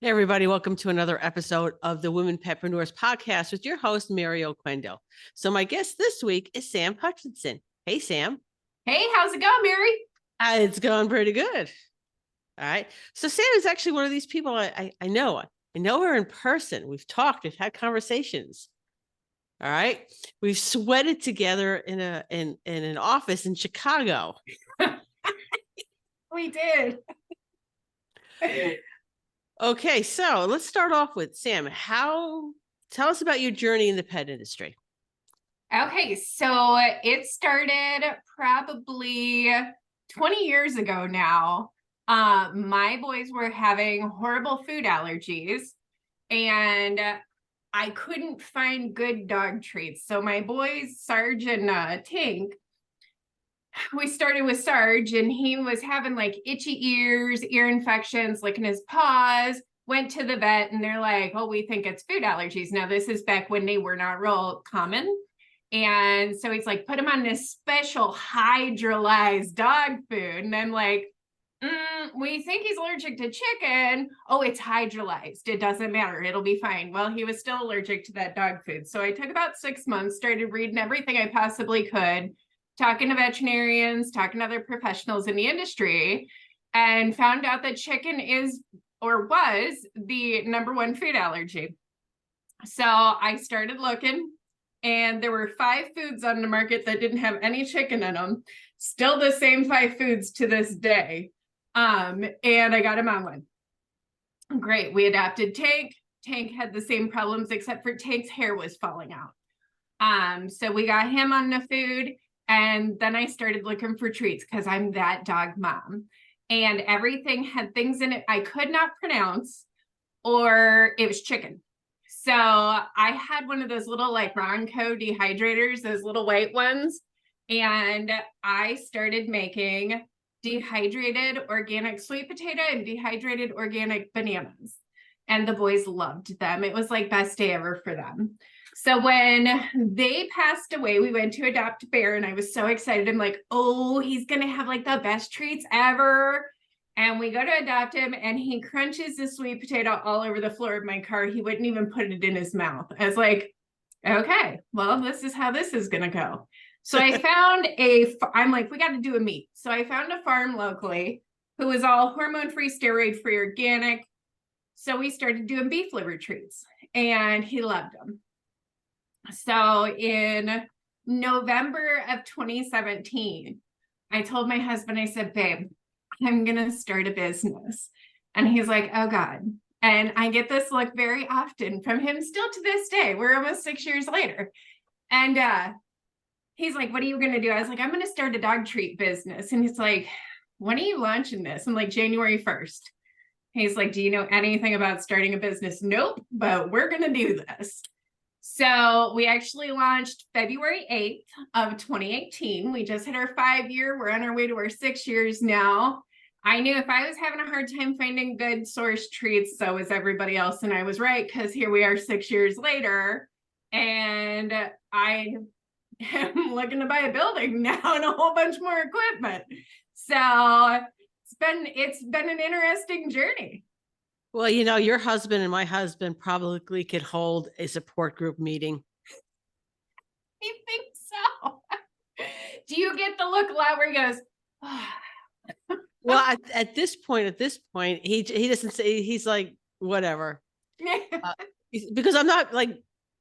Hey, everybody. Welcome to another episode of the Women Petpreneurs podcast with your host, Mary Oquendo. So my guest this week is Samm Hutchison. Hey, Samm. Hey, how's it going, Mary? It's going pretty good. All right. So Samm is actually one of these people I know. I know her in person. We've talked. We've had conversations. All right. We've sweated together in an office in Chicago. We did. Okay. So let's start off with Samm. Tell us about your journey in the pet industry. Okay, so it started probably 20 years ago now. My boys were having horrible food allergies, and I couldn't find good dog treats. So my boys, Sarge and Tink, we started with Sarge, and he was having like itchy ears, ear infections, licking his paws. Went to the vet, and they're like, "Oh, we think it's food allergies." Now, this is back when they were not real common. And so he's like, put him on this special hydrolyzed dog food. And I'm like, we think he's allergic to chicken. Oh, it's hydrolyzed. It doesn't matter. It'll be fine. Well, he was still allergic to that dog food. So I took about 6 months, started reading everything I possibly could, talking to veterinarians, talking to other professionals in the industry, and found out that chicken is or was the #1 food allergy. So I started looking, and there were 5 foods on the market that didn't have any chicken in them. Still the same 5 foods to this day. And I got him on one. Great. We adopted Tank. Tank had the same problems, except for Tank's hair was falling out. So we got him on the food, and then I started looking for treats because I'm that dog mom. And everything had things in it I could not pronounce, or it was chicken. So I had one of those little like Ronco dehydrators, those little white ones. And I started making dehydrated organic sweet potato and dehydrated organic bananas. And the boys loved them. It was like best day ever for them. So when they passed away, we went to adopt Bear, and I was so excited. I'm like, oh, he's going to have like the best treats ever. And we go to adopt him, and he crunches the sweet potato all over the floor of my car. He wouldn't even put it in his mouth. I was like, okay, well, this is how this is going to go. So I found I'm like, we got to do a meet. So I found a farm locally who was all hormone-free, steroid-free, organic. So we started doing beef liver treats, and he loved them. So in November of 2017, I told my husband, I said, babe, I'm going to start a business. And he's like, oh God. And I get this look very often from him still to this day. We're almost 6 years later. And he's like, what are you going to do? I was like, I'm going to start a dog treat business. And he's like, when are you launching this? I'm like, January 1st. He's like, do you know anything about starting a business? Nope, but we're going to do this. So we actually launched February 8th of 2018. We just hit our 5-year. We're on our way to our 6 years now. I knew if I was having a hard time finding good source treats, so was everybody else. And I was right, because here we are 6 years later. And I am looking to buy a building now and a whole bunch more equipment. So it's been an interesting journey. Well, you know, your husband and my husband probably could hold a support group meeting. I think so. Do you get the look a lot where he goes, oh. Well, at this point, he doesn't say, he's like, whatever. Because I'm not like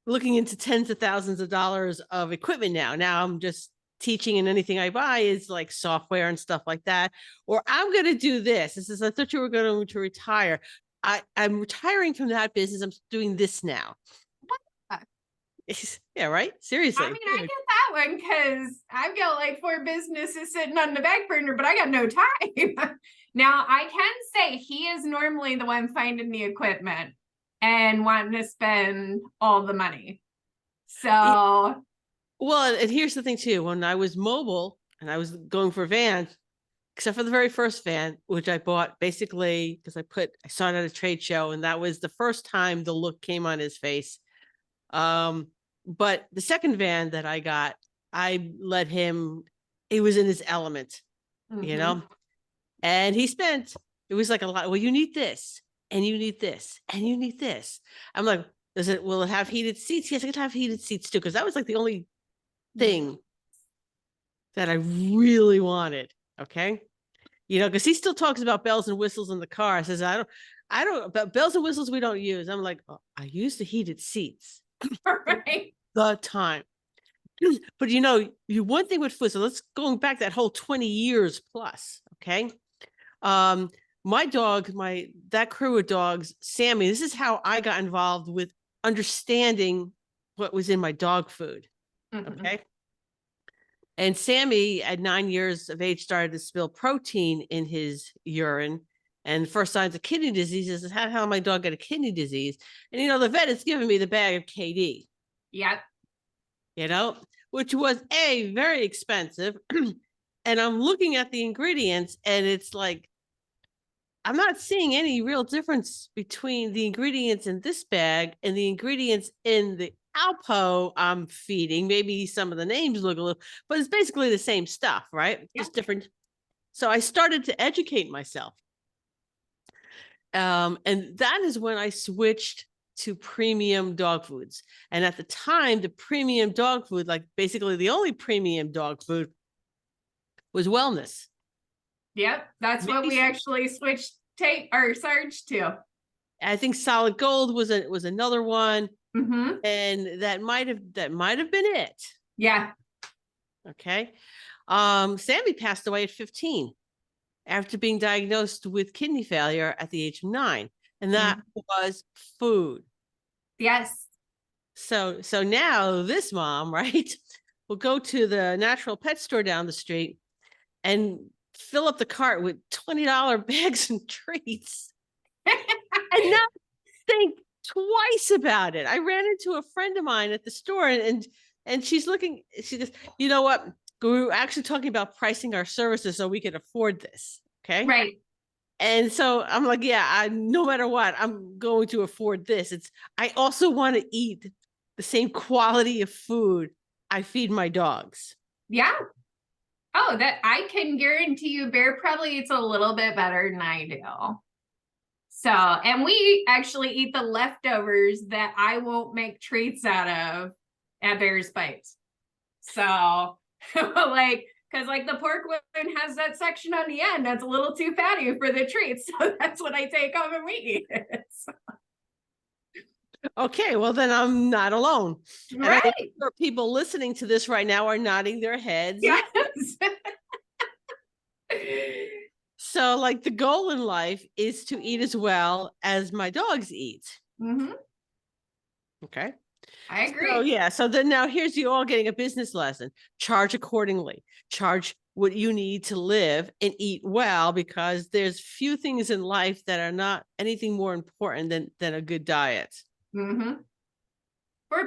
looking into tens of thousands of dollars of equipment now. Now I'm just teaching, and anything I buy is like software and stuff like that. Or I'm going to do this. I thought you were going to retire. I'm retiring from that business. I'm doing this now. Yeah, right. Seriously. I mean, I get that one because I've got like 4 businesses sitting on the back burner, but I got no time. Now, I can say he is normally the one finding the equipment and wanting to spend all the money. So, well, and here's the thing too. When I was mobile and I was going for vans, except for the very first van, which I bought basically because I saw it at a trade show, and that was the first time the look came on his face. But the second van that I got, I let him, he was in his element, you know, and it was like a lot. Well, you need this. and you need this, and you need this. I'm like, will it have heated seats? Yes, it could have heated seats too. Cause that was like the only thing that I really wanted. Okay. Cause he still talks about bells and whistles in the car. I says, but bells and whistles we don't use. I'm like, oh, I use the heated seats Right. the time. But one thing with food, so let's going back that whole 20 years plus. Okay. My dog, that crew of dogs, Sammy, this is how I got involved with understanding what was in my dog food. Okay. And Sammy, at 9 years of age, started to spill protein in his urine. And first signs of kidney disease is, how the hell my dog got a kidney disease? And, the vet is giving me the bag of KD. Yep. Which was very expensive. And I'm looking at the ingredients and it's like, I'm not seeing any real difference between the ingredients in this bag and the ingredients in the Alpo I'm feeding. Maybe some of the names look a little, but it's basically the same stuff, right? Yeah. Just different. So I started to educate myself. And that is when I switched to premium dog foods. And at the time, the premium dog food, like basically the only premium dog food, was wellness. Yep. That's what we actually switched Sarge to. I think Solid Gold was another one. And that might have been it. Yeah. Okay. Sammy passed away at 15 after being diagnosed with kidney failure at the age of 9. And that was food. Yes. So now this mom, right, will go to the natural pet store down the street and fill up the cart with $20 bags and treats and not think twice about it. I ran into a friend of mine at the store and she's looking, she goes, you know what? We were actually talking about pricing our services so we could afford this. Okay. Right. And so I'm like, yeah, no matter what, I'm going to afford this. I also want to eat the same quality of food I feed my dogs. Yeah. Oh, that I can guarantee you Bear probably eats a little bit better than I do. So, and we actually eat the leftovers that I won't make treats out of at Bear's Bites. So, because the pork one has that section on the end that's a little too fatty for the treats. So that's what I take home and we eat it. So. Okay, well then I'm not alone. Right. And I'm sure people listening to this right now are nodding their heads. Yes. So the goal in life is to eat as well as my dogs eat. Okay. I agree. So yeah. So then now here's you all getting a business lesson. Charge accordingly. Charge what you need to live and eat well, because there's few things in life that are not anything more important than a good diet. For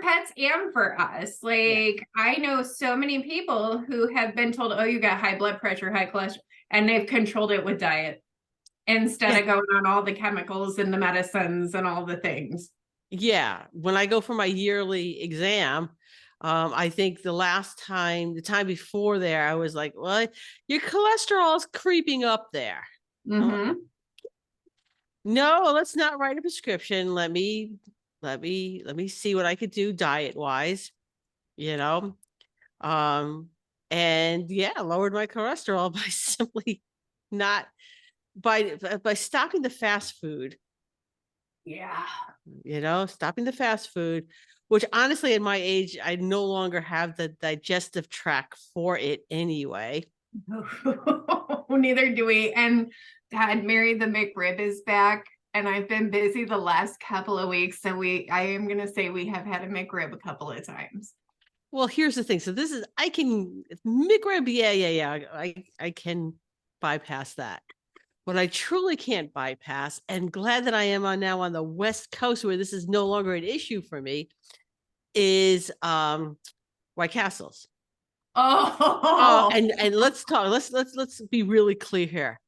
pets and for us. I know so many people who have been told, oh, you got high blood pressure, high cholesterol, and they've controlled it with diet instead of going on all the chemicals and the medicines and all the things. Yeah. When I go for my yearly exam, I think the time before there, I was like, well, your cholesterol is creeping up there. No, let's not write a prescription. Let me see what I could do diet wise, and yeah, lowered my cholesterol by simply not by stopping the fast food. Yeah. Stopping the fast food, which honestly at my age, I no longer have the digestive tract for it anyway. Neither do we. And God, Mary the McRib is back. And I've been busy the last couple of weeks. So I am going to say we have had a McRib a couple of times. Well, here's the thing. So I can McRib. Yeah. I can bypass that. What I truly can't bypass, and glad that I am now on the West Coast where this is no longer an issue for me, is White Castles. And let's talk. Let's be really clear here.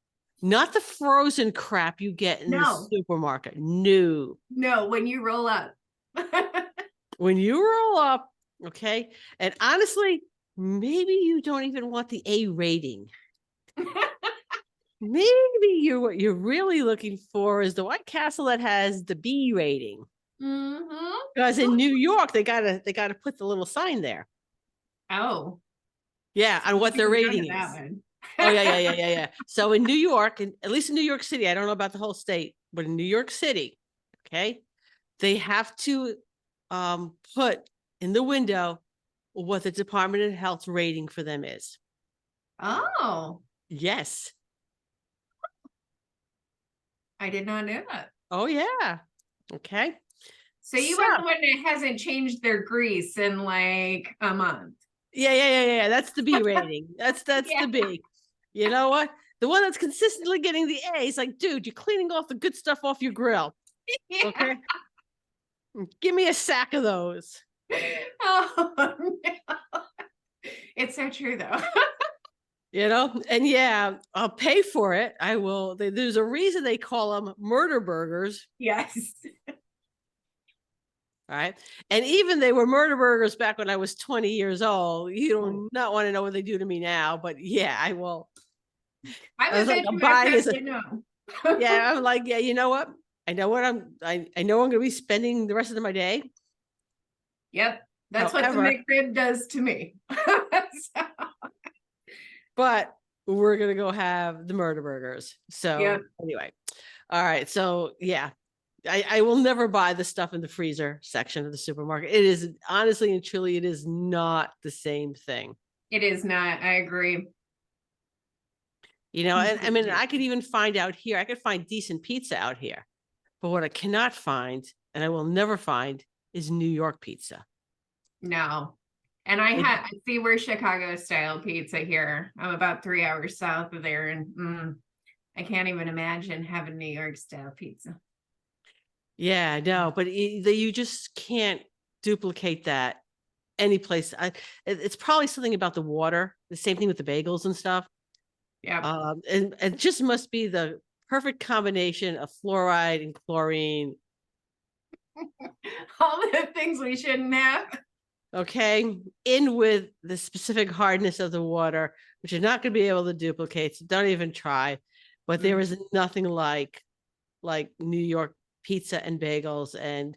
Not the frozen crap you get in the supermarket. No, when you roll up. When you roll up, okay? And honestly, maybe you don't even want the A rating. maybe what you're really looking for is the White Castle that has the B rating. Mm-hmm. Because in New York, they gotta put the little sign there. Oh, Yeah, on what their we go to rating that is. one. Oh yeah. So in New York, and at least in New York City, I don't know about the whole state, but in New York City, okay, they have to put in the window what the Department of Health's rating for them is. Oh, Yes. I did not know that. Oh yeah. Okay. So you So want the one that hasn't changed their grease in like a month. yeah. That's the B rating. That's Yeah. the B. You know what? The one that's consistently getting the A is like, dude, you're cleaning off the good stuff off your grill. Yeah. Okay. Give me a sack of those. Oh, no. It's so true though. You know, and yeah, I'll pay for it. I will. There's a reason they call them murder burgers. Yes. All right. And even they were murder burgers back when I was 20 years old. You do not want to know what they do to me now, but yeah, I will. I I would was like, bet I'm you my buying friend this. you know. Yeah, I'm like, yeah, you know what? I know what I know I'm gonna be spending the rest of my day. Yep. That's what the However, McRib does to me. So, but we're gonna go have the murder burgers. So yep. anyway. All right. So yeah. I will never buy the stuff in the freezer section of the supermarket. It is honestly and truly, it is not the same thing. It is not. I agree. You know, and I mean, Completely. I could even find out here, I could find decent pizza out here. But what I cannot find, and I will never find, is New York pizza. No. And I see we're Chicago style pizza here. I'm about 3 hours south of there, and I can't even imagine having New York style pizza. Yeah, no, but you just can't duplicate that any place. It's probably something about the water. The same thing with the bagels and stuff. Yeah. And it just must be the perfect combination of fluoride and chlorine. All the things we shouldn't have. Okay, in with the specific hardness of the water, which you're not going to be able to duplicate. So don't even try. But there is nothing like New York pizza and bagels. And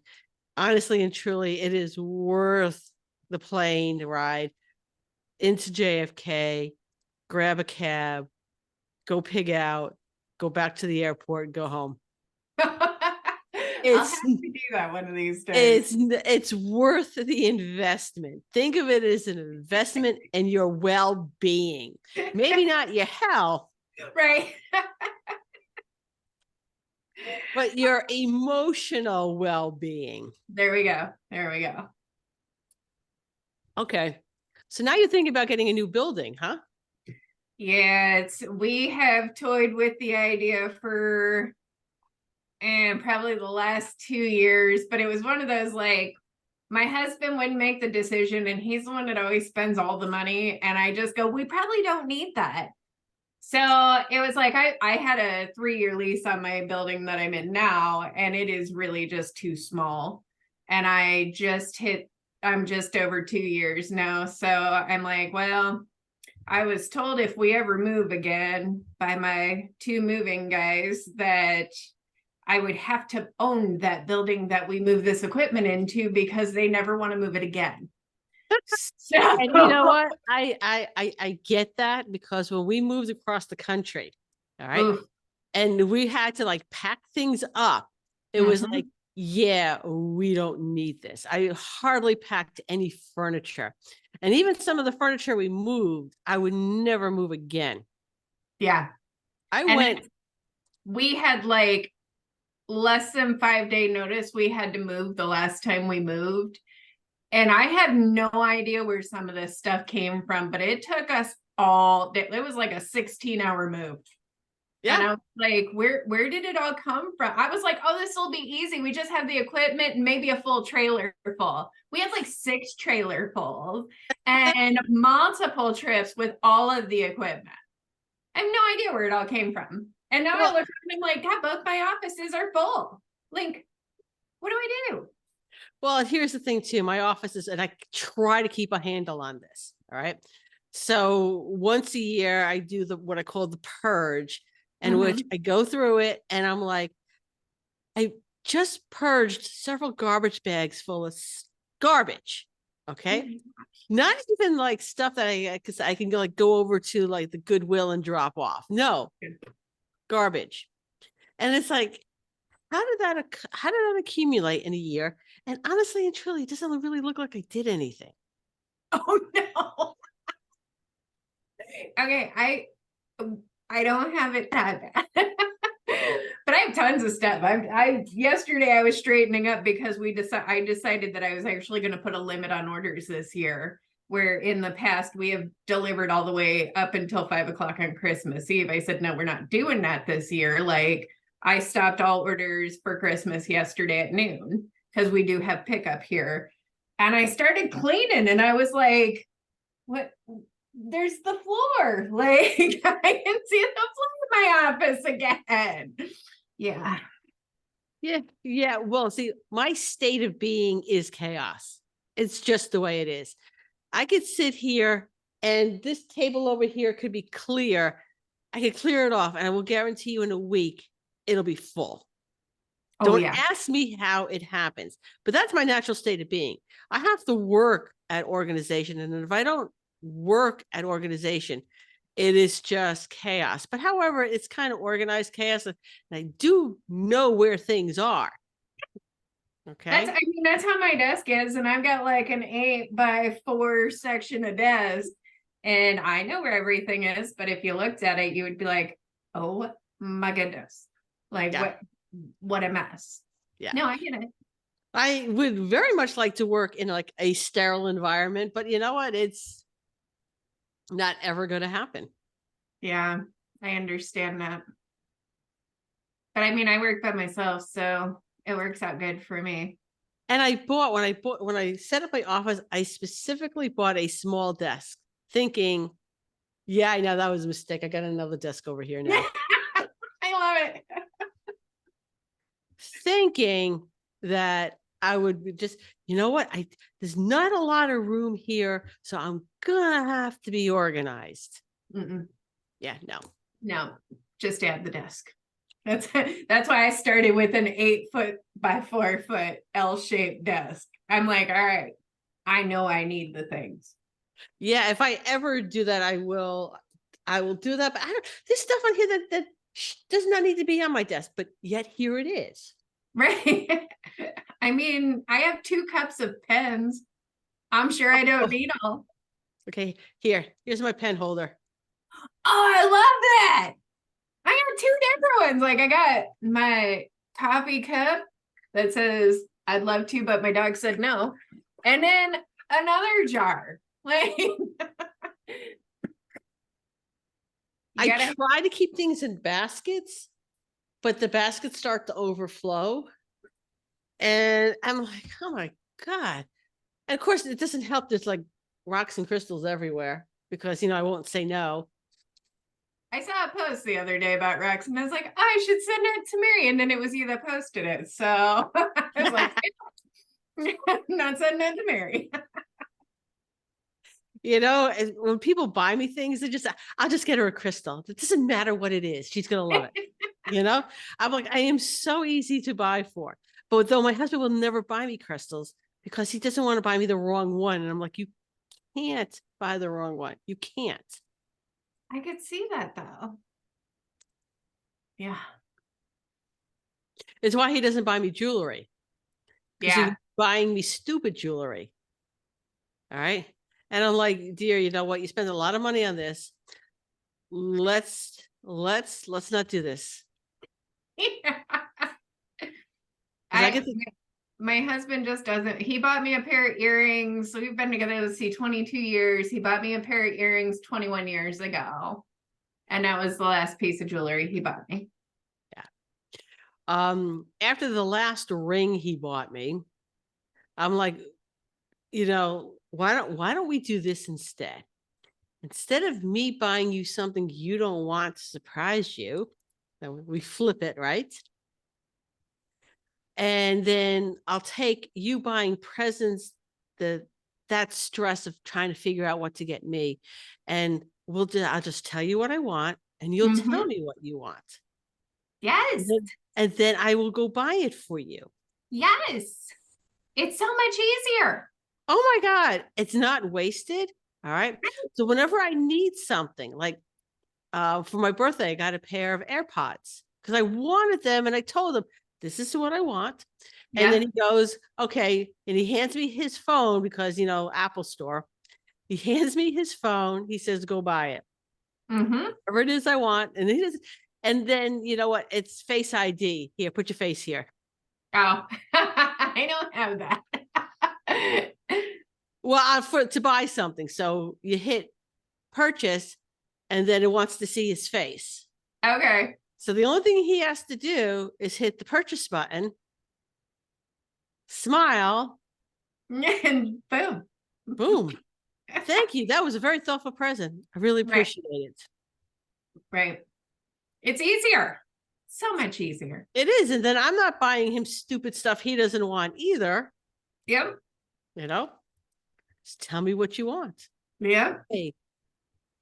honestly and truly, it is worth the plane ride into JFK, grab a cab, go pig out, go back to the airport, and go home. I'll have It's to do that one of these days. it's worth the investment. Think of it as an investment in your well-being. Maybe not your health, Right. but your emotional well-being. There we go. There we go. Okay. So now you're thinking about getting a new building, huh? Yeah, we have toyed with the idea for probably the last 2 years, but it was one of those like my husband wouldn't make the decision and he's the one that always spends all the money. And I just go, we probably don't need that. So it was like I had a 3-year lease on my building that I'm in now, and it is really just too small. And I'm just over 2 years now. So I'm like, well, I was told if we ever move again by my 2 moving guys that I would have to own that building that we move this equipment into because they never want to move it again. So, And you know what? I get that because when we moved across the country, all right, oof. and we had to like pack things up, it was like, yeah, we don't need this. I hardly packed any furniture. And even some of the furniture we moved, I would never move again. Yeah. We had like less than 5-day notice. We had to move the last time we moved. And I have no idea where some of this stuff came from, but it took us it was like a 16-hour move. Yeah. And I was like, where did it all come from? I was like, oh, this will be easy. We just have the equipment and maybe a full trailer full. We had like 6 trailer fulls and multiple trips with all of the equipment. I have no idea where it all came from. And now I look and I'm like, God, both my offices are full. Like, what do I do? Well, and here's the thing too, my office is, and I try to keep a handle on this. All right. So once a year I do what I call the purge. in which I go through it and I'm like, I just purged several garbage bags full of garbage. Okay. Not even like stuff that cause I can go over to like the Goodwill and drop off. No, garbage. And it's like, how did that accumulate in a year? And honestly and truly, it doesn't really look like I did anything. Oh no. Okay, I don't have it that bad. But I have tons of stuff. Yesterday I was straightening up because I decided that I was actually going to put a limit on orders this year, where in the past we have delivered all the way up until 5 o'clock on Christmas Eve. I said, no, we're not doing that this year. Like, I stopped all orders for Christmas yesterday at noon because we do have pickup here. And I started cleaning and I was like, what? There's the floor. Like, I can see the floor in my office again. Yeah. Yeah. Well, see, my state of being is chaos. It's just the way it is. I could sit here and this table over here could be clear. I could clear it off and I will guarantee you in a week, it'll be full. Don't ask me how it happens, but that's my natural state of being. I have to work at organization. And if I don't work at organization, it is just chaos. But however, it's kind of organized chaos. And I do know where things are. Okay. That's how my desk is. And I've got like an 8x4 section of desk and I know where everything is. But if you looked at it, you would be like, oh my goodness. Like what a mess. Yeah. No, I get it. I would very much like to work in like a sterile environment, but you know what? It's not ever going to happen. Yeah, I understand that. But I mean, I work by myself, so it works out good for me. And when I set up my office, I specifically bought a small desk thinking, yeah, I know that was a mistake. I got another desk over here now. I love it. Thinking that I would just, you know what? There's not a lot of room here, so I'm gonna have to be organized. Yeah, no, just add the desk. That's why I started with an 8 foot by 4 foot L-shaped desk. I'm like, all right, I know I need the things. Yeah, if I ever do that, I will do that. But there's stuff on here that does not need to be on my desk, but yet here it is. Right. I mean, I have 2 cups of pens. I'm sure I don't need all. Okay, here's my pen holder. Oh, I love that. I got 2 different ones. Like, I got my coffee cup that says, I'd love to, but my dog said no. And then another jar. Like, I try to keep things in baskets, but the baskets start to overflow. And I'm like, oh my God. And of course, it doesn't help. There's like rocks and crystals everywhere because, I won't say no. I saw a post the other day about rocks and I was like, oh, I should send it to Mary. And then it was you that posted it. So I was like, I'm not sending it to Mary. When people buy me things, I'll just get her a crystal. It doesn't matter what it is. She's going to love it. I'm like, I am so easy to buy for. But though my husband will never buy me crystals because he doesn't want to buy me the wrong one. And I'm like, you can't buy the wrong one. You can't. I could see that though. Yeah. It's why he doesn't buy me jewelry. Yeah. He's buying me stupid jewelry. All right. And I'm like, dear, you know what? You spend a lot of money on this. Let's not do this. Yeah. My husband just doesn't. He bought me a pair of earrings. So we've been together, let's see, 22 years. He bought me a pair of earrings 21 years ago. And that was the last piece of jewelry he bought me. Yeah. After the last ring he bought me, I'm like, why don't we do this instead? Instead of me buying you something you don't want to surprise you, we flip it, right? And then I'll take you buying presents, that stress of trying to figure out what to get me. And I'll just tell you what I want and you'll tell me what you want. Yes. And then I will go buy it for you. Yes. It's so much easier. Oh my God. It's not wasted. All right. So whenever I need something, like for my birthday, I got a pair of AirPods because I wanted them, and I told him, this is what I want. And then he goes, okay. And he hands me his phone because, Apple Store. He hands me his phone. He says, go buy it. Whatever it is I want. And and then, you know what? It's Face ID. Here, put your face here. Oh, I don't have that. Well, to buy something. So you hit purchase, and then it wants to see his face. Okay. So the only thing he has to do is hit the purchase button, smile, and boom. Boom. Thank you. That was a very thoughtful present. I really appreciate it. Right. It's easier. So much easier. It is. And then I'm not buying him stupid stuff he doesn't want either. Yep. Just tell me what you want. Yeah. Hey,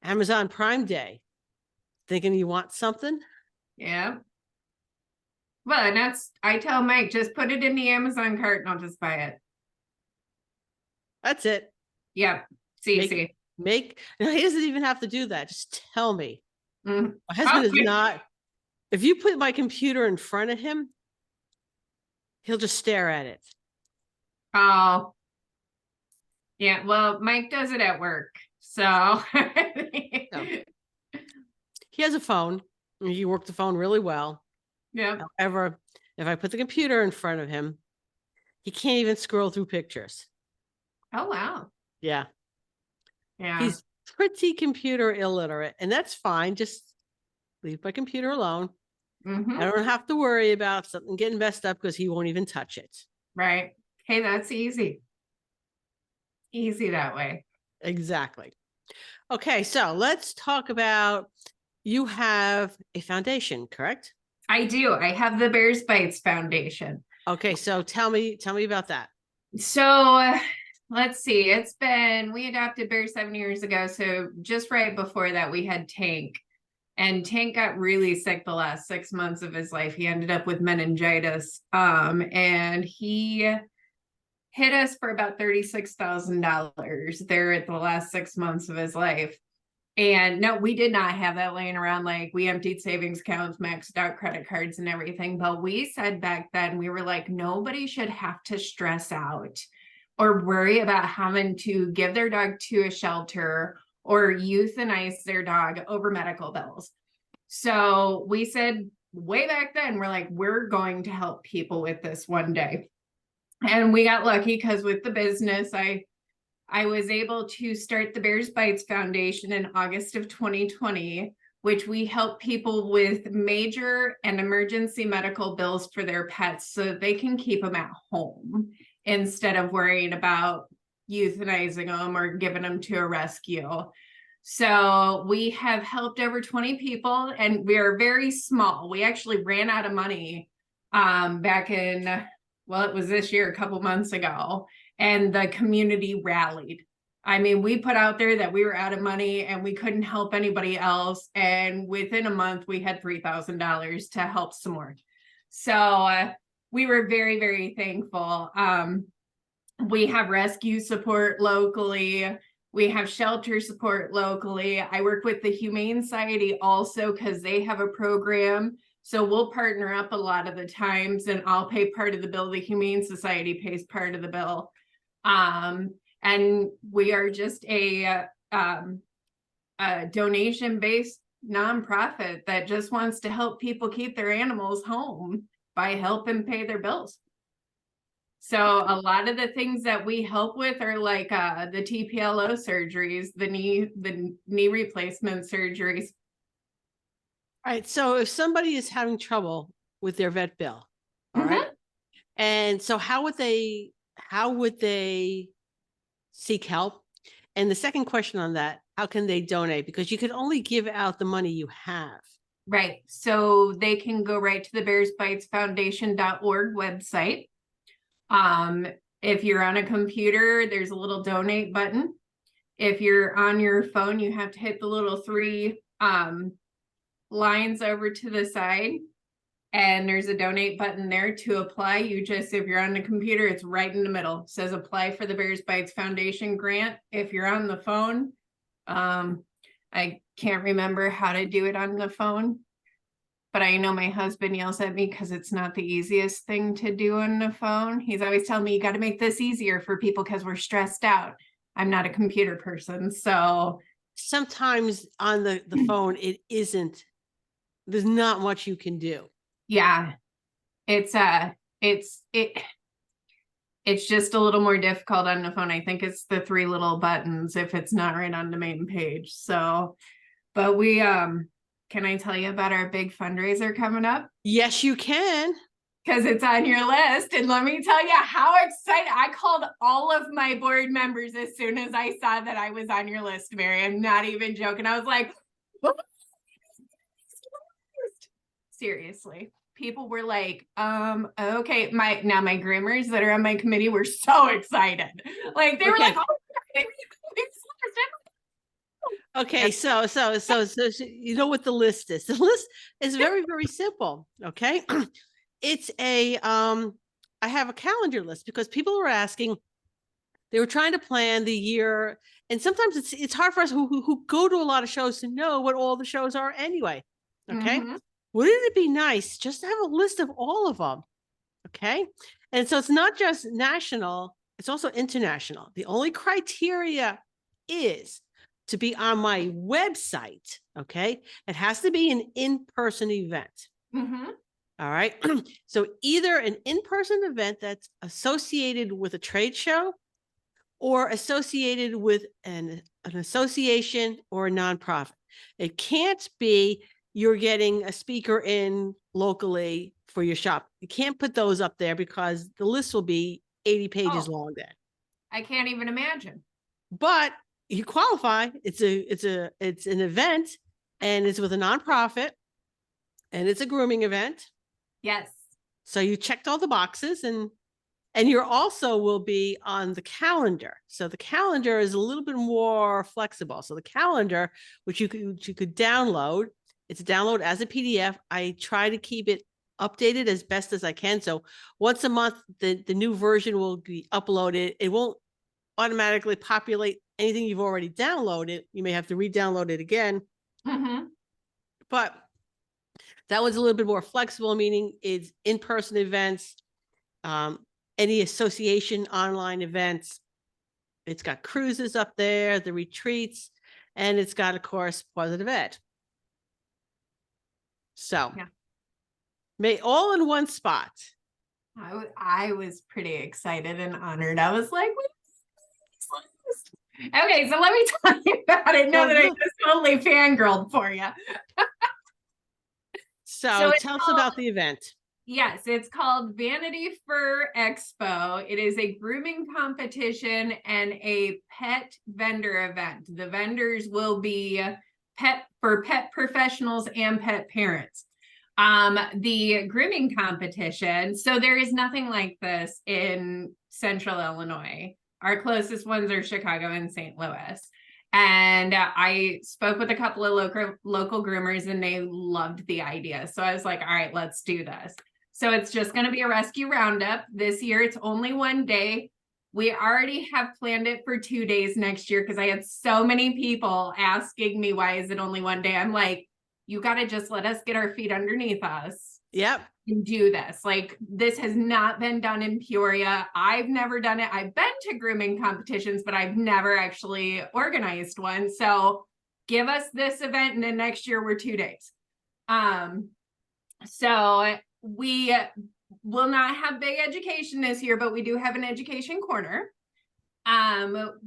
Amazon Prime Day. Thinking you want something? Yeah. Well, and I tell Mike, just put it in the Amazon cart and I'll just buy it. That's it. Yep. See. No, he doesn't even have to do that. Just tell me. My Oh, husband is not. If you put my computer in front of him, he'll just stare at it. Oh. Yeah. Well, Mike does it at work. So he has a phone. He worked the phone really well. Yeah. However, if I put the computer in front of him, he can't even scroll through pictures. Oh, wow. Yeah. Yeah. He's pretty computer illiterate, and that's fine. Just leave my computer alone. I don't have to worry about something getting messed up because he won't even touch it. Right. Hey, that's easy. Easy that way. Exactly. Okay, so let's talk about, you have a foundation, correct? I do. I have the Bears Bites Foundation. Okay, so tell me about that. So let's see. We adopted Bear 7 years ago. So just right before that, we had Tank. And Tank got really sick the last 6 months of his life. He ended up with meningitis. And he hit us for about $36,000 there at the last 6 months of his life. And no, we did not have that laying around. Like, we emptied savings accounts, maxed out credit cards and everything. But we said back then, we were like, nobody should have to stress out or worry about having to give their dog to a shelter or euthanize their dog over medical bills. So we said way back then, we're like, we're going to help people with this one day. And we got lucky because with the business, I was able to start the Bears Bites Foundation in August of 2020, which we help people with major and emergency medical bills for their pets so that they can keep them at home instead of worrying about euthanizing them or giving them to a rescue. So we have helped over 20 people, and we are very small. We actually ran out of money back in, well, it was this year, a couple months ago. And the community rallied. I mean, we put out there that we were out of money and we couldn't help anybody else. And within a month, we had $3,000 to help some more. So we were very, very thankful. We have rescue support locally. We have shelter support locally. I work with the Humane Society also because they have a program. So we'll partner up a lot of the times, and I'll pay part of the bill. The Humane Society pays part of the bill. And we are just a donation-based nonprofit that just wants to help people keep their animals home by helping pay their bills. So a lot of the things that we help with are like the TPLO surgeries, the knee replacement surgeries. All right. So if somebody is having trouble with their vet bill, all right. And so how would they seek help? And the second question on that, how can they donate? Because you can only give out the money you have. Right. So they can go right to the bearsbitesfoundation.org website. If you're on a computer, there's a little donate button. If you're on your phone, you have to hit the little three lines over to the side. And there's a donate button there to apply. You just, if you're on the computer, it's right in the middle. It says apply for the Bears Bites Foundation grant. If you're on the phone, I can't remember how to do it on the phone, but I know my husband yells at me because it's not the easiest thing to do on the phone. He's always telling me, you got to make this easier for people because we're stressed out. I'm not a computer person. So sometimes on the phone, there's not much you can do. Yeah, it's just a little more difficult on the phone. I think it's the 3 little buttons if it's not right on the main page. So, but we, can I tell you about our big fundraiser coming up? Yes, you can. Because it's on your list. And let me tell you how excited. I called all of my board members as soon as I saw that I was on your list, Mary. I'm not even joking. I was like, what? Seriously. People were like, okay, my groomers that are on my committee were so excited. Like they were like, oh, okay, so you know what the list is. The list is very, very simple. Okay. It's I have a calendar list because people were asking, they were trying to plan the year. And sometimes it's hard for us who go to a lot of shows to know what all the shows are anyway. Okay. Mm-hmm. Wouldn't it be nice just to have a list of all of them? Okay. And so it's not just national, it's also international. The only criteria is to be on my website. Okay. It has to be an in-person event. Mm-hmm. All right. So either an in-person event that's associated with a trade show or associated with an association or a nonprofit. It can't be you're getting a speaker in locally for your shop. You can't put those up there because the list will be 80 pages long then. I can't even imagine. But you qualify. It's an event and it's with a nonprofit and it's a grooming event. Yes. So you checked all the boxes and you're also will be on the calendar. So the calendar is a little bit more flexible. So the calendar, which you could download, it's a download as a PDF. I try to keep it updated as best as I can. So once a month, the new version will be uploaded. It won't automatically populate anything you've already downloaded. You may have to re-download it again. Mm-hmm. But that one's a little bit more flexible, meaning it's in-person events, any association online events. It's got cruises up there, the retreats, and it's got, of course, Positive Ed. So, may all in one spot. I was pretty excited and honored. I was like, okay, so let me tell you about it. Now that I just totally fangirled for you. So tell us about the event. Yes, it's called Vanity Fur Expo. It is a grooming competition and a pet vendor event. The vendors will be pet professionals and pet parents. The grooming competition, so there is nothing like this in Central Illinois. Our closest ones are Chicago and St. Louis. And I spoke with a couple of local groomers and they loved the idea. So I was like, all right, let's do this. So it's just going to be a rescue roundup. This year, it's only one day. We already have planned it for 2 days next year because I had so many people asking me, why is it only one day? I'm like, you got to just let us get our feet underneath us. Yep. And do this. Like, this has not been done in Peoria. I've never done it. I've been to grooming competitions, but I've never actually organized one. So give us this event and then next year we're 2 days. So we will not have big education this year, but we do have an education corner.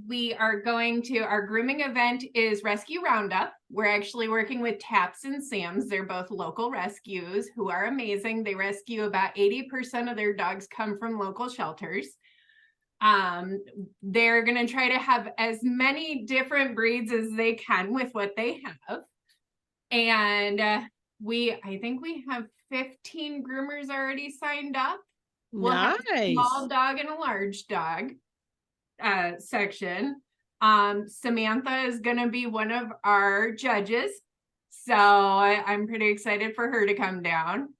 We are going to, our grooming event is Rescue Roundup. We're actually working with Taps and Sam's. They're both local rescues who are amazing. They rescue about 80% of their dogs come from local shelters. They're going to try to have as many different breeds as they can with what they have. And I think we have 15 groomers already signed up. We'll have a small dog and a large dog section. Samantha is going to be one of our judges. So I'm pretty excited for her to come down.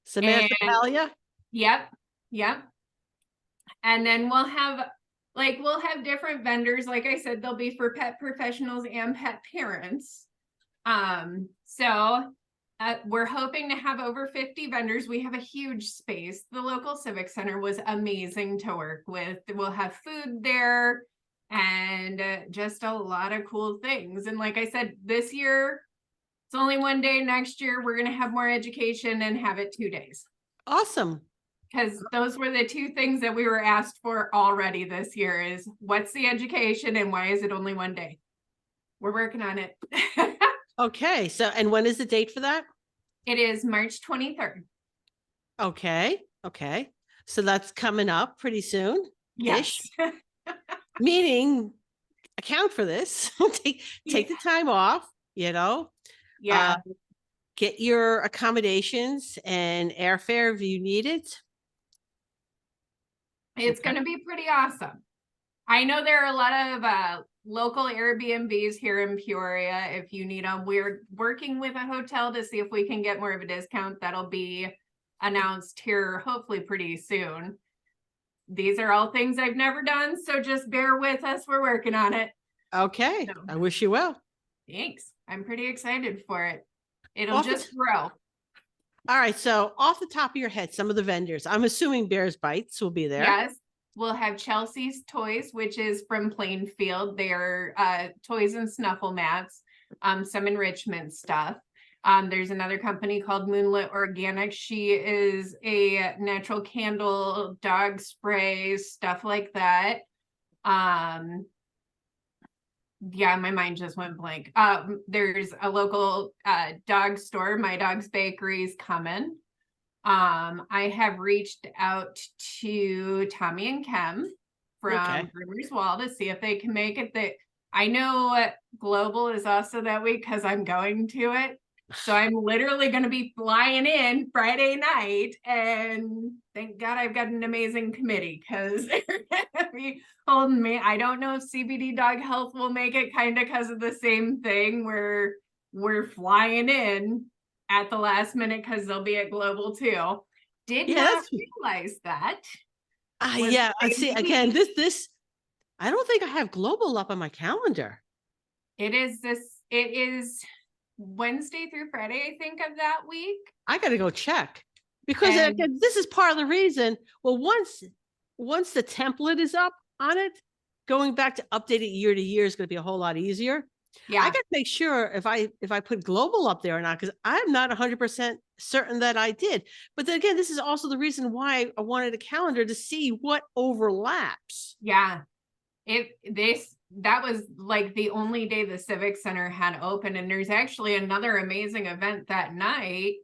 Samantha And Talia? yep, yep. And then we'll have different vendors. Like I said, they'll be for pet professionals and pet parents. So we're hoping to have over 50 vendors. We have a huge space. The local civic center was amazing to work with. We'll have food there and just a lot of cool things. And like I said, this year, it's only one day. Next year, we're going to have more education and have it 2 days. Awesome. Because those were the two things that we were asked for already this year is what's the education and why is it only one day? We're working on it. Okay. So, and when is the date for that? It is March 23rd. Okay. Okay. So that's coming up pretty soon. Yes. Meaning account for this. take the time off, Yeah. Get your accommodations and airfare if you need it. It's going to be pretty awesome. I know there are a lot of local Airbnbs here in Peoria. If you need them, we're working with a hotel to see if we can get more of a discount. That'll be announced here hopefully pretty soon. These are all things I've never done, so just bear with us. We're working on it. Okay. So, I wish you well. Thanks. I'm pretty excited for it. It'll just grow. All right. So off the top of your head, some of the vendors, I'm assuming Bears Bites will be there. Yes. We'll have Chelsea's Toys, which is from Plainfield. They're toys and snuffle mats, some enrichment stuff. There's another company called Moonlit Organics. She is a natural candle, dog spray, stuff like that. Yeah, my mind just went blank. There's a local dog store, My Dog's Bakery is coming. I have reached out to Tommy and Kim from Groomers Wall to see if they can make it. I know Global is also that week because I'm going to it. So I'm literally going to be flying in Friday night, and thank God I've got an amazing committee because they're going to be holding me. I don't know if CBD Dog Health will make it, kind of because of the same thing where we're flying in at the last minute because they'll be at Global too. Did not realize that. Yeah, I see. Again, this I don't think I have Global up on my calendar. It is Wednesday through Friday, I think, of that week. I got to go check because again, this is part of the reason. Well, once the template is up on it, going back to update it year to year is going to be a whole lot easier. Yeah, I got to make sure if I put Global up there or not, because I'm not 100% certain that I did. But then again, this is also the reason why I wanted a calendar to see what overlaps. Yeah, that was like the only day the Civic Center had open, and there's actually another amazing event that night.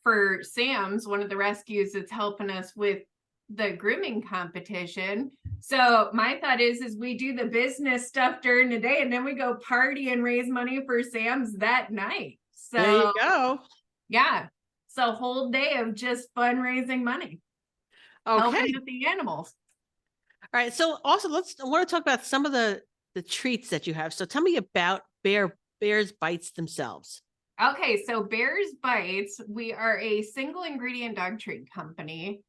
For Sam's, one of the rescues that's helping us with the grooming competition. So my thought is we do the business stuff during the day and then we go party and raise money for Sam's that night. So there you go. Yeah. So whole day of just fundraising money. Okay. Helping with the animals. All right. So also I want to talk about some of the treats that you have. So tell me about Bears Bites themselves. Okay. So Bears Bites, we are a single ingredient dog treat company.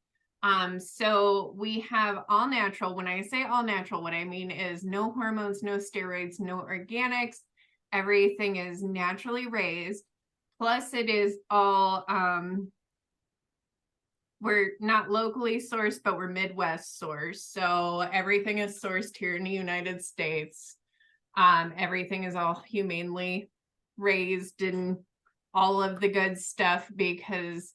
So we have all natural. When I say all natural, what I mean is no hormones, no steroids, no organics. Everything is naturally raised. Plus it is all, we're not locally sourced, but we're Midwest sourced. So everything is sourced here in the United States. Everything is all humanely raised and all of the good stuff because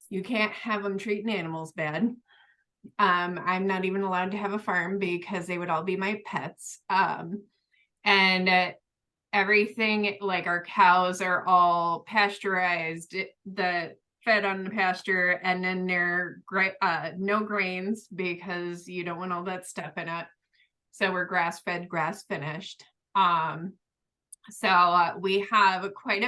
you can't have them treating animals bad. I'm not even allowed to have a farm because they would all be my pets. And everything, like our cows are all pasteurized, fed on the pasture, and then they're no grains because you don't want all that stuff in it. So we're grass fed, grass finished. So we have quite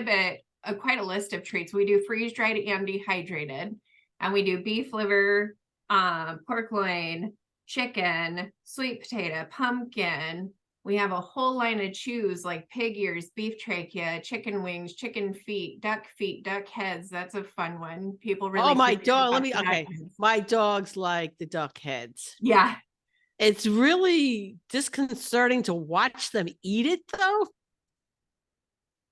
a list of treats. We do freeze dried and dehydrated, and we do beef liver, pork loin, chicken, sweet potato, pumpkin, We have a whole line of chews like pig ears, beef trachea, chicken wings, chicken feet, duck heads. That's a fun one. People really Oh, my freak out dog. about the duck Okay. heads. My dogs like the duck heads. Yeah. It's really disconcerting to watch them eat it, though.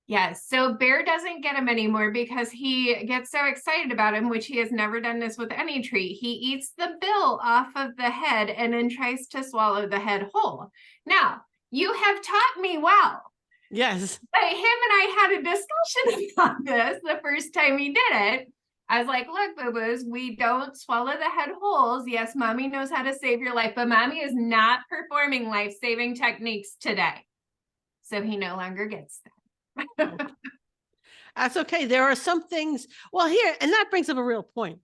Yes. So Bear doesn't get him anymore because he gets so excited about him, which he has never done this with any treat. He eats the bill off of the head and then tries to swallow the head whole. Now, you have taught me well. Yes. But him and I had a discussion about this the first time he did it. I was like, look, boo-boos, we don't swallow the head holes. Yes, mommy knows how to save your life, but mommy is not performing life-saving techniques today. So he no longer gets that. Okay. That's okay. There are some things, well, here, and that brings up a real point.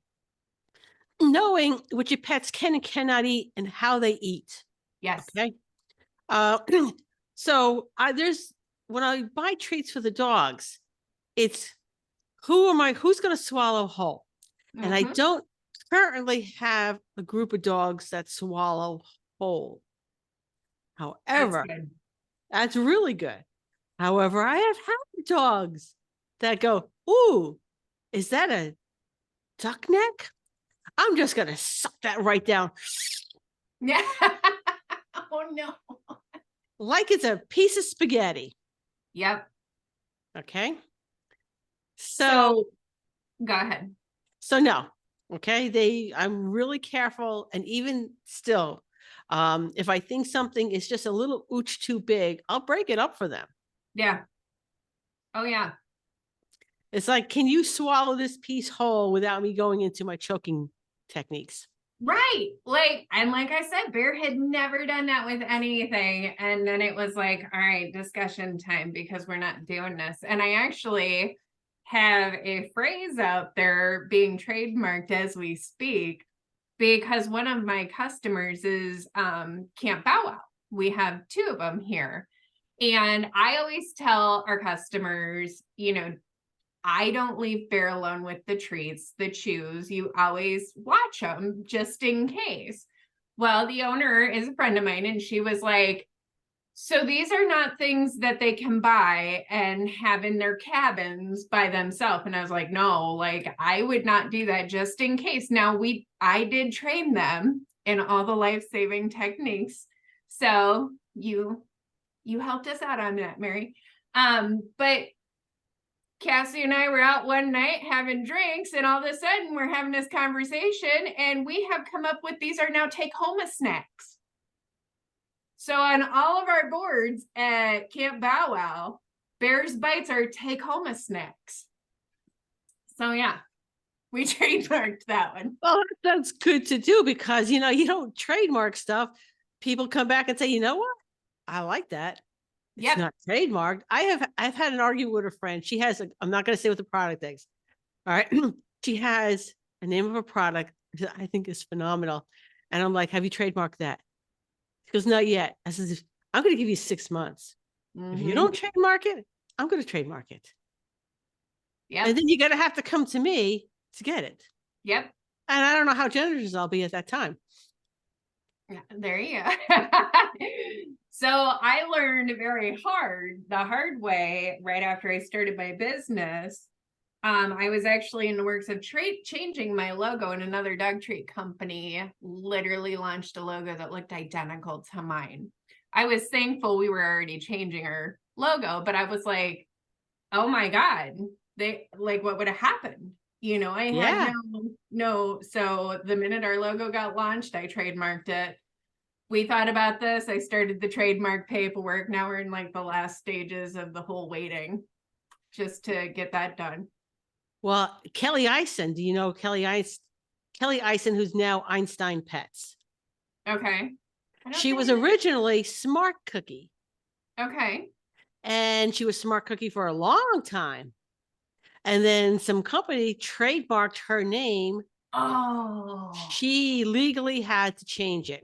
Knowing what your pets can and cannot eat and how they eat. Yes. Okay. So when I buy treats for the dogs, it's who's going to swallow whole? And I don't currently have a group of dogs that swallow whole. However, that's really good. However, I have had dogs that go, ooh, is that a duck neck? I'm just going to suck that right down. Yeah. Oh, no. Like it's a piece of spaghetti. Yep. Okay. So go ahead. So no. Okay. I'm really careful. And even still, if I think something is just a little ooch too big, I'll break it up for them. Yeah. Oh, yeah. It's like, can you swallow this piece whole without me going into my choking techniques? Right. Like I said, Bear had never done that with anything. And then it was like, all right, discussion time because we're not doing this. And I actually have a phrase out there being trademarked as we speak because one of my customers is Camp Bow Wow. We have 2 of them here. And I always tell our customers, I don't leave Bear alone with the treats, the chews. You always watch them just in case. Well, the owner is a friend of mine, and she was like, so these are not things that they can buy and have in their cabins by themselves. And I was like, no, like I would not do that just in case. Now I did train them in all the life-saving techniques. So you helped us out on that, Mary. But Cassie and I were out one night having drinks, and all of a sudden we're having this conversation, and we have come up with these are now take-home snacks. So on all of our boards at Camp Bow Wow, Bear's Bites are take-home snacks. So yeah, we trademarked that one. Well, that's good to do because, you don't trademark stuff. People come back and say, you know what? I like that. It's not trademarked. I've had an argument with a friend. She has I'm not going to say what the product is. All right. She has a name of a product that I think is phenomenal. And I'm like, have you trademarked that? She goes, not yet. I says, I'm going to give you 6 months. If you don't trademark it, I'm going to trademark it. Yeah. And then you're going to have to come to me to get it. Yep. And I don't know how generous I'll be at that time. Yeah, there you go. So I learned the hard way right after I started my business. I was actually in the works of changing my logo, and another dog treat company literally launched a logo that looked identical to mine. I was thankful we were already changing our logo, but I was like, oh my God, what would have happened? I had no. So the minute our logo got launched, I trademarked it. We thought about this. I started the trademark paperwork. Now we're in the last stages of the whole waiting just to get that done. Well, Kelly Eisen, do you know Kelly Eisen, who's now Einstein Pets? Okay. She was originally Smart Cookie. Okay. And she was Smart Cookie for a long time. And then some company trademarked her name. Oh. She legally had to change it.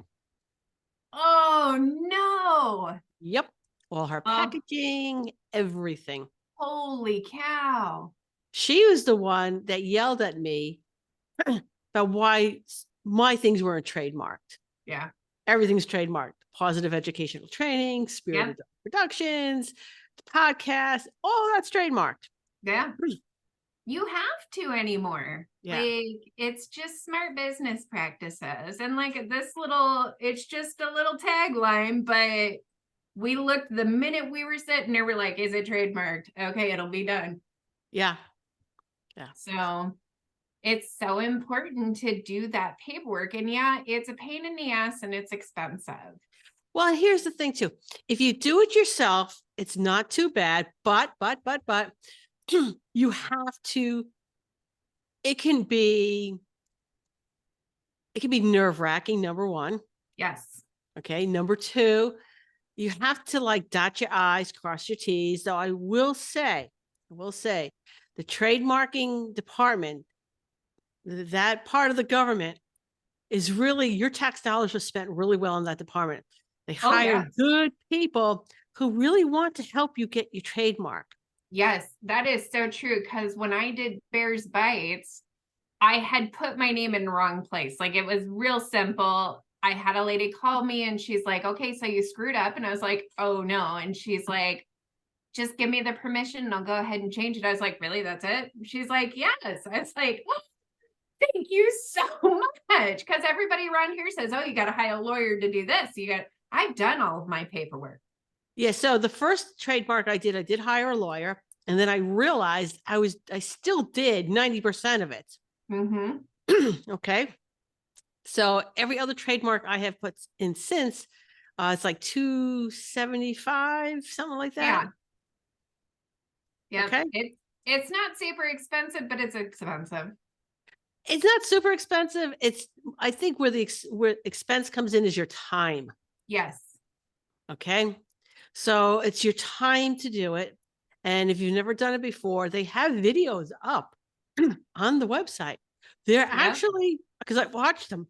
Oh, no. Yep. All her packaging, everything. Holy cow. She was the one that yelled at me about why my things weren't trademarked. Yeah. everything's trademarked. Positive educational training, spirited productions, podcasts, all that's trademarked. Yeah. You have to anymore. Yeah. Like, it's just smart business practices. And like it's just a little tagline, but we looked the minute we were sitting there, we're like, is it trademarked? Okay, it'll be done. Yeah. Yeah. So it's so important to do that paperwork. And yeah, it's a pain in the ass and it's expensive. Well, here's the thing too. If you do it yourself, it's not too bad, but you have to, it can be nerve-wracking, number one. Yes. Okay. Number two, you have to like dot your I's, cross your T's. Though I will say, the trademarking department, that part of the government is really, your tax dollars are spent really well in that department. They hire good people who really want to help you get your trademark. Yes, that is so true. Because when I did Bears Bites, I had put my name in the wrong place. Like, it was real simple. I had a lady call me and she's like, okay, so you screwed up. And I was like, oh no. And she's like, just give me the permission and I'll go ahead and change it. I was like, really? That's it? She's like, yes. I was like, oh, thank you so much. Because everybody around here says, oh, you got to hire a lawyer to do this. I've done all of my paperwork. Yeah. So the first trademark I did hire a lawyer. And then I realized I still did 90% of it. Mm-hmm. Okay. So every other trademark I have put in since, it's like $275, something like that. Yeah. Okay. It's not super expensive, but it's expensive. It's not super expensive. I think where where expense comes in is your time. Yes. Okay. So it's your time to do it. And if you've never done it before, they have videos up on the website. They're actually, because I've watched them,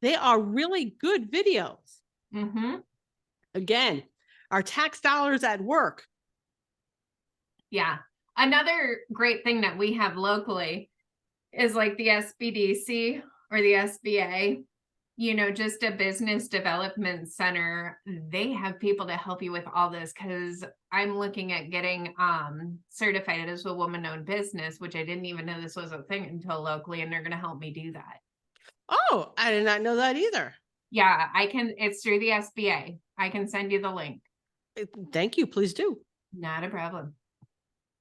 they are really good videos. Mm-hmm. Again, our tax dollars at work. Yeah. Another great thing that we have locally is like the SBDC or the SBA, just a business development center. They have people to help you with all this, because I'm looking at getting certified as a woman-owned business, which I didn't even know this was a thing until locally, and they're going to help me do that. Oh, I did not know that either. Yeah, I can. It's through the SBA. I can send you the link. Thank you. Please do. Not a problem.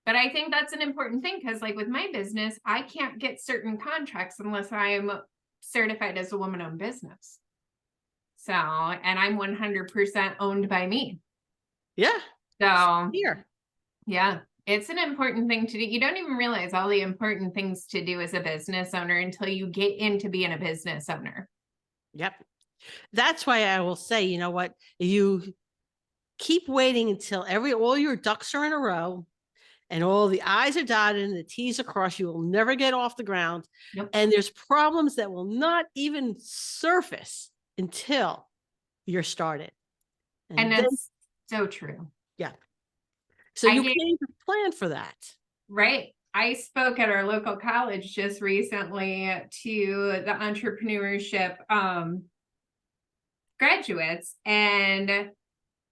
But I think that's an important thing, because like with my business, I can't get certain contracts unless I'm certified as a woman-owned business. So, and I'm 100% owned by me. Yeah. So here. Yeah, it's an important thing to do. You don't even realize all the important things to do as a business owner until you get into being a business owner. Yep. That's why I will say, you know what, you keep waiting until all your ducks are in a row and all the I's are dotted and the T's are crossed. You will never get off the ground. Nope. And there's problems that will not even surface until you're started. And that's so true. Yeah. So you can't even plan for that. Right. I spoke at our local college just recently to the entrepreneurship graduates, and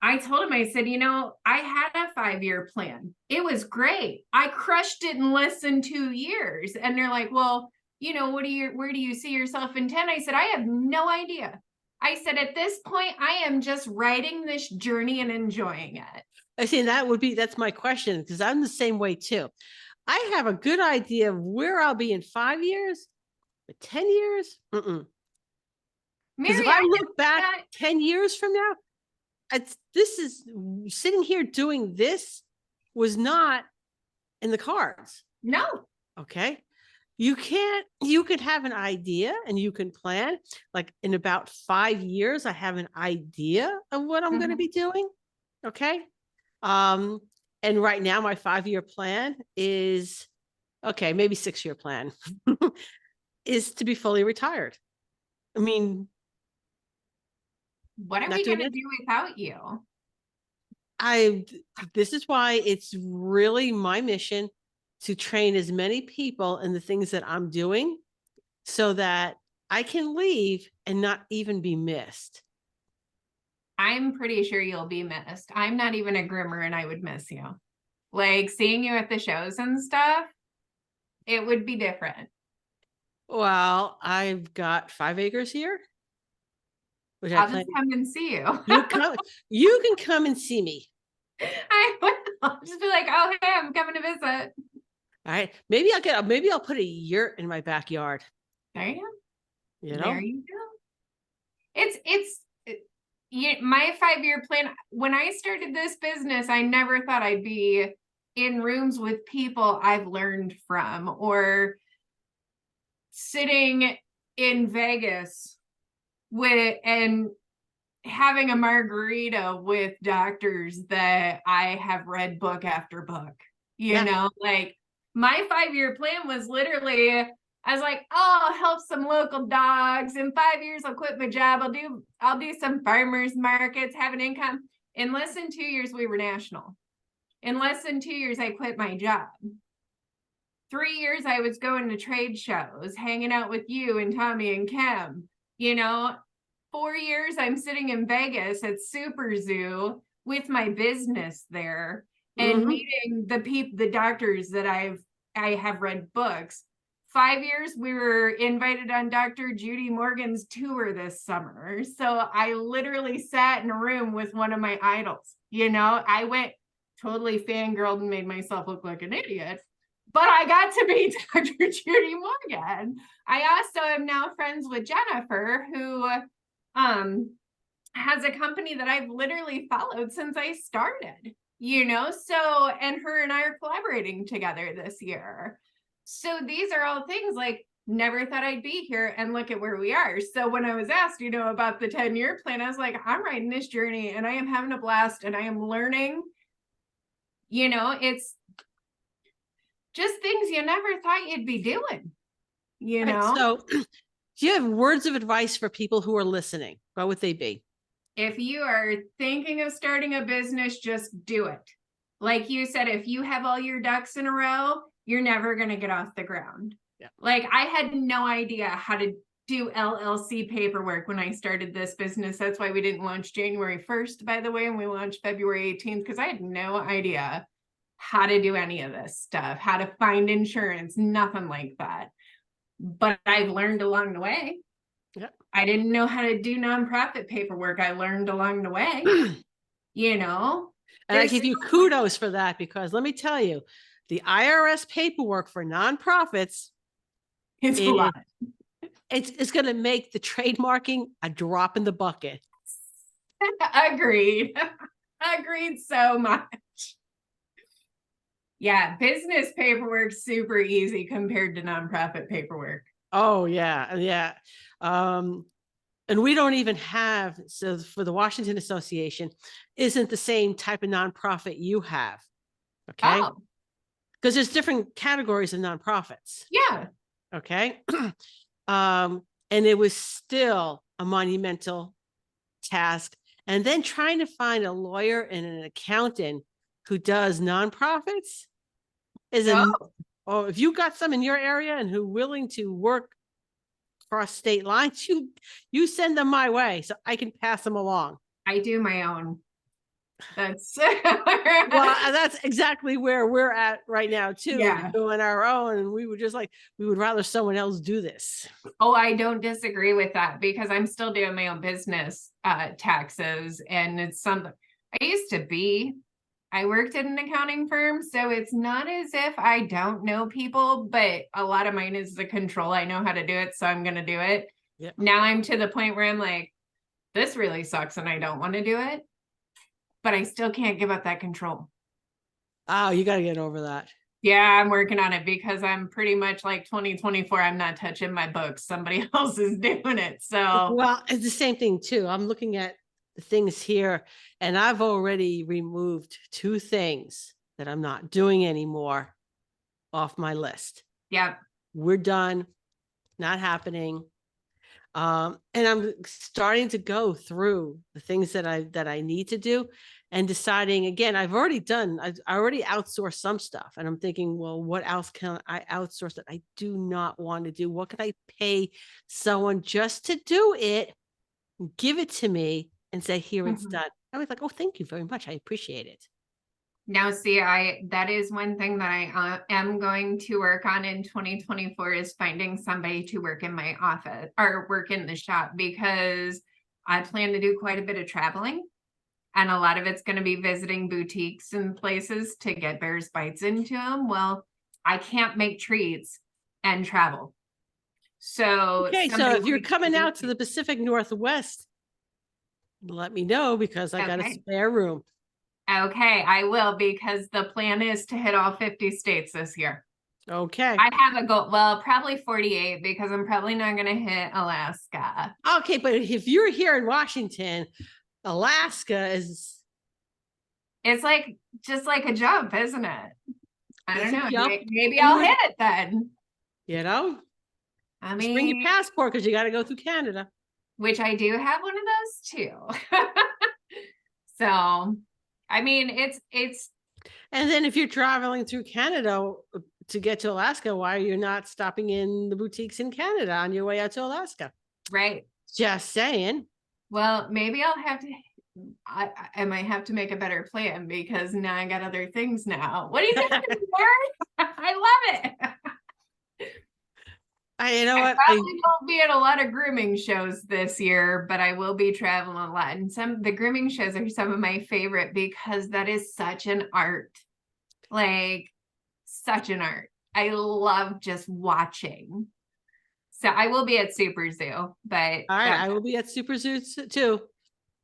I told him, I said, I had a 5-year plan. It was great. I crushed it in less than 2 years. And they're like, well, where do you see yourself in 10? I said, I have no idea. I said, at this point, I am just riding this journey and enjoying it. I see, that's my question, because I'm the same way too. I have a good idea of where I'll be in 5 years, but 10 years? Because if I look back 10 years from now, this is sitting here doing this was not in the cards. No. Okay. You could have an idea and you can plan, like in about 5 years, I have an idea of what I'm going to be doing. Okay. And right now my 5-year plan is, maybe 6-year plan is to be fully retired. I mean, what are we going to do without you? This is why it's really my mission to train as many people in the things that I'm doing so that I can leave and not even be missed. I'm pretty sure you'll be missed. I'm not even a groomer and I would miss you. Like seeing you at the shows and stuff, it would be different. Well, I've got 5 acres here, which I I'll plan. just come and see you. You can come and see me. I will. I'll just be like, oh, hey, I'm coming to visit. All right. Maybe I'll put a yurt in my backyard. There you go. You know? There you go. My 5-year plan. When I started this business, I never thought I'd be in rooms with people I've learned from, or sitting in Vegas and having a margarita with doctors that I have read book after book. You know, like my 5-year plan was literally, I was like, oh, I'll help some local dogs. In 5 years, I'll quit my job. I'll do some farmers markets, have an income. In less than 2 years, we were national. In less than 2 years, I quit my job. 3 years, I was going to trade shows, hanging out with you and Tommy and Kim. 4 years, I'm sitting in Vegas at Super Zoo with my business there and meeting the doctors that I have read books. 5 years, we were invited on Dr. Judy Morgan's tour this summer. So I literally sat in a room with one of my idols. I went totally fangirled and made myself look like an idiot. But I got to meet Dr. Judy Morgan. I also am now friends with Jennifer, who has a company that I've literally followed since I started, so, and her and I are collaborating together this year. So these are all things like never thought I'd be here, and look at where we are. So when I was asked, about the 10-year plan, I was like, I'm riding this journey and I am having a blast and I am learning. It's just things you never thought you'd be doing, Right, so do you have words of advice for people who are listening? What would they be? If you are thinking of starting a business, just do it. Like you said, if you have all your ducks in a row, you're never going to get off the ground. Yeah. Like I had no idea how to do LLC paperwork when I started this business. That's why we didn't launch January 1st, by the way, and we launched February 18th, because I had no idea how to do any of this stuff, how to find insurance, nothing like that. But I've learned along the way. Yeah. I didn't know how to do nonprofit paperwork. I learned along the way, And I give you kudos for that, because let me tell you, the IRS paperwork for nonprofits, it's a lot. It's going to make the trademarking a drop in the bucket. Agreed. Agreed so much. Yeah, business paperwork super easy compared to nonprofit paperwork. Oh yeah, yeah. And we don't even have, so for the Washington Association isn't the same type of nonprofit you have. Okay. Because there's different categories of nonprofits. Yeah. Okay. And it was still a monumental task. And then trying to find a lawyer and an accountant who does nonprofits is if you got some in your area and who willing to work across state lines, you send them my way so I can pass them along. I do my own. That's that's exactly where we're at right now too. Yeah. Doing our own, and we would rather someone else do this. Oh, I don't disagree with that, because I'm still doing my own business taxes, and it's something I worked at an accounting firm, so it's not as if I don't know people, but a lot of mine is the control. I know how to do it, so I'm going to do it. Yep. Now I'm to the point where I'm like, this really sucks and I don't want to do it, but I still can't give up that control. Oh, you got to get over that. Yeah, I'm working on it, because I'm pretty much like 2024. I'm not touching my books. Somebody else is doing it. So, well, it's the same thing too. I'm looking at the things here, and I've already removed 2 things that I'm not doing anymore off my list. Yeah. We're done. Not happening. And I'm starting to go through the things that I need to do and deciding again, I already outsourced some stuff and I'm thinking, well, what else can I outsource that I do not want to do? What could I pay someone just to do it, give it to me and say, here it's Mhm. done. I was like, oh, thank you very much. I appreciate it. Now, see, that is one thing that I am going to work on in 2024 is finding somebody to work in my office or work in the shop, because I plan to do quite a bit of traveling, and a lot of it's going to be visiting boutiques and places to get bears bites into them. Well, I can't make treats and travel. So Okay, so somebody if you're to coming do out to the Pacific Northwest, let me know because I got a okay. spare room. Okay, I will, because the plan is to hit all 50 states this year. Okay. I have a goal, well, probably 48, because I'm probably not going to hit Alaska. Okay, but if you're here in Washington, Alaska is It's like just like a jump, isn't it? I don't it's a know. jump. Maybe And you I'll would, hit it then. you know, I just bring your mean, passport because you got to go through Canada. which I do have one of those too. So, I mean, it's And then if you're traveling through Canada to get to Alaska, why are you not stopping in the boutiques in Canada on your way out to Alaska? right. Just saying. Well, maybe I'll have to. I might have to make a better plan, because now I got other things now. What are you doing, Mary? I love it. You know I what? probably won't be at a lot of grooming shows this year, but I will be traveling a lot. And the grooming shows are some of my favorite, because that is such an art. Like, such an art. I love just watching. So I will be at Super Zoo, but All right, I will be at Super Zoo too.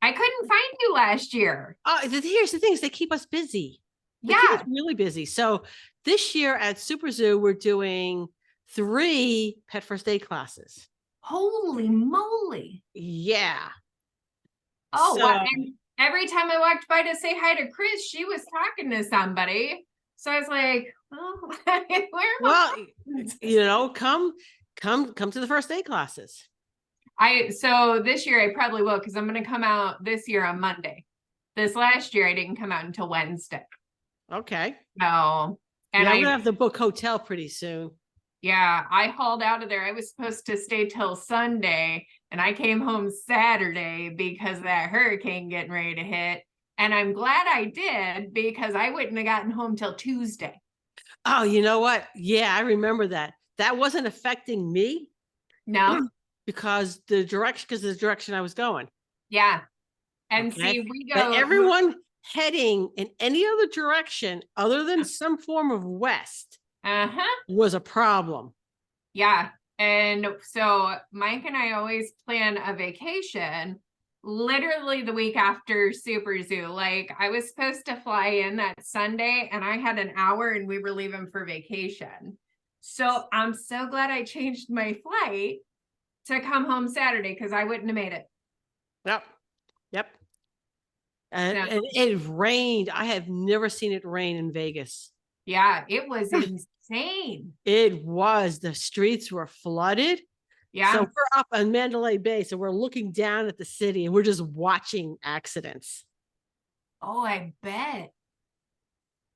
I couldn't find you last year. Here's the thing: is they keep us busy. They keep us Yeah. really busy. So this year at Super Zoo, we're doing 3 pet first aid classes. Holy moly. Yeah. Oh, wow. So, And every time I walked by to say hi to Chris, she was talking to somebody. So I was like, oh, where am well, I? come to the first aid classes. So this year I probably will, because I'm going to come out this year on Monday. This last year I didn't come out until Wednesday. Okay. So, and Yeah, I'm gonna have to book hotel pretty soon. yeah, I hauled out of there. I was supposed to stay till Sunday, and I came home Saturday because of that hurricane getting ready to hit. And I'm glad I did, because I wouldn't have gotten home till Tuesday. Oh, you know what? Yeah, I remember that. That wasn't affecting me No, because the direction I was going. yeah. And Okay. see, we But go, everyone heading in any other direction other than some form of west uh-huh. was a problem. Yeah. And so Mike and I always plan a vacation literally the week after Super Zoo. Like, I was supposed to fly in that Sunday, and I had an hour and we were leaving for vacation. So I'm so glad I changed my flight to come home Saturday, because I wouldn't have made it. Yep. Yep. And, So, and it rained. I have never seen it rain in Vegas. yeah, it was insane. It was. The streets were flooded. So Yeah. we're up on Mandalay Bay. So we're looking down at the city and we're just watching accidents. Oh, I bet.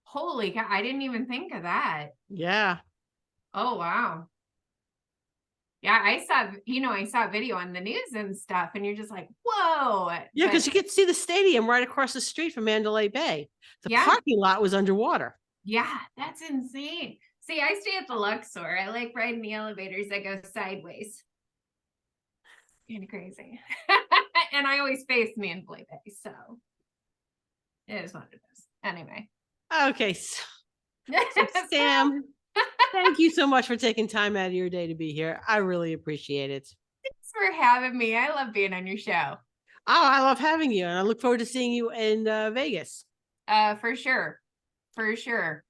Holy cow. I didn't even think of that. Yeah. Oh, wow. Yeah, I saw a video on the news and stuff, and you're just like, whoa. Yeah, But because you could see the stadium right across the street from Mandalay Bay. The yeah, parking lot was underwater. yeah, that's insane. See, I stay at the Luxor. I like riding the elevators that go sideways. Kind of crazy. And I always face Mandalay Bay, so it is what it is. Anyway. Okay. So Samm, thank you so much for taking time out of your day to be here. I really appreciate it. Thanks for having me. I love being on your show. Oh, I love having you. And I look forward to seeing you in Vegas. For sure. For sure.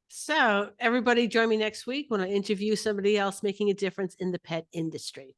So everybody join me next week when I interview somebody else making a difference in the pet industry.